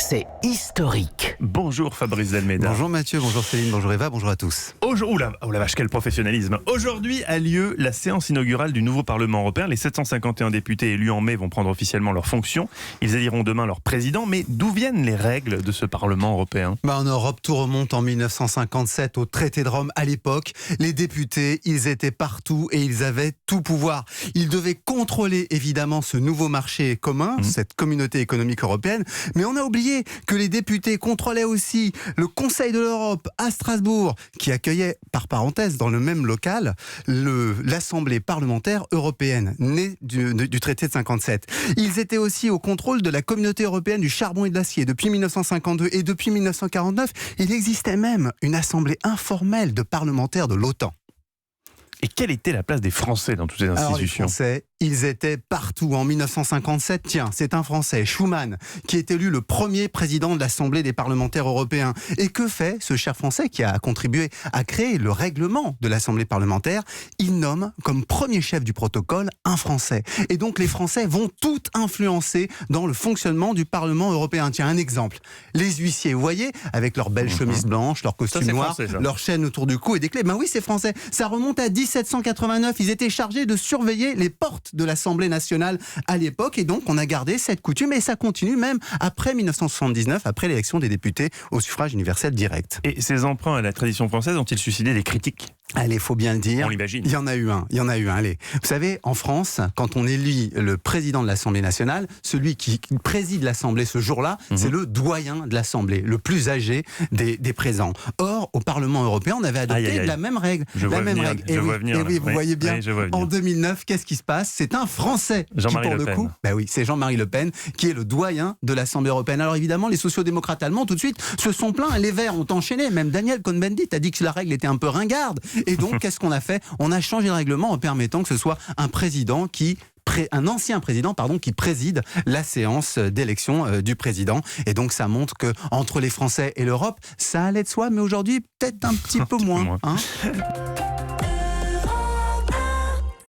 c'est historique. Bonjour Fabrice Delméda. Bonjour Mathieu, bonjour Céline, bonjour Eva, bonjour à tous. Oh la vache, quel professionnalisme. Aujourd'hui a lieu la séance inaugurale du nouveau Parlement européen. Les 751 députés élus en mai vont prendre officiellement leurs fonctions. Ils éliront demain leur président. Mais d'où viennent les règles de ce Parlement européen ? En Europe, tout remonte en 1957 au traité de Rome. À l'époque, les députés, ils étaient partout et ils avaient tout pouvoir. Ils devaient contrôler évidemment ce nouveau marché commun, cette communauté économique européenne. Mais on a oublié que les députés contrôlaient aussi le Conseil de l'Europe à Strasbourg, qui accueillait, par parenthèse, dans le même local, l'Assemblée parlementaire européenne, née du traité de 57. Ils étaient aussi au contrôle de la communauté européenne du charbon et de l'acier. Depuis 1952 et depuis 1949, il existait même une assemblée informelle de parlementaires de l'OTAN. Et quelle était la place des Français dans toutes ces institutions ? Alors, les Français, ils étaient partout. En 1957, tiens, c'est un Français, Schuman, qui est élu le premier président de l'Assemblée des parlementaires européens. Et que fait ce cher Français qui a contribué à créer le règlement de l'Assemblée parlementaire ? Il nomme comme premier chef du protocole un Français. Et donc les Français vont tout influencer dans le fonctionnement du Parlement européen. Tiens, un exemple. Les huissiers, vous voyez, avec leurs belles chemises blanches, leurs costumes noirs, leurs chaînes autour du cou et des clés. Ben oui, c'est français. Ça remonte à 1789. Ils étaient chargés de surveiller les portes de l'Assemblée nationale à l'époque, et donc on a gardé cette coutume et ça continue même après 1979, après l'élection des députés au suffrage universel direct. Et ces emprunts à la tradition française ont-ils suscité des critiques ? Allez, faut bien le dire. On l'imagine. Il y en a eu un. Allez. Vous savez, en France, quand on élit le président de l'Assemblée nationale, celui qui préside l'Assemblée ce jour-là, c'est le doyen de l'Assemblée, le plus âgé des présents. Or, au Parlement européen, on avait adopté la même règle. Je vois venir. Vous voyez bien, en 2009, qu'est-ce qui se passe ? C'est un Français Jean-Marie qui, pour Le le coup, c'est Jean-Marie Le Pen, qui est le doyen de l'Assemblée européenne. Alors évidemment, les sociodémocrates allemands, tout de suite, se sont plaints. Les Verts ont enchaîné. Même Daniel Cohn-Bendit a dit que la règle était un peu ringarde. Et donc, qu'est-ce qu'on a fait ? On a changé le règlement en permettant que ce soit un ancien président qui préside la séance d'élection du président. Et donc, ça montre que entre les Français et l'Europe, ça allait de soi, mais aujourd'hui, peut-être un petit peu moins.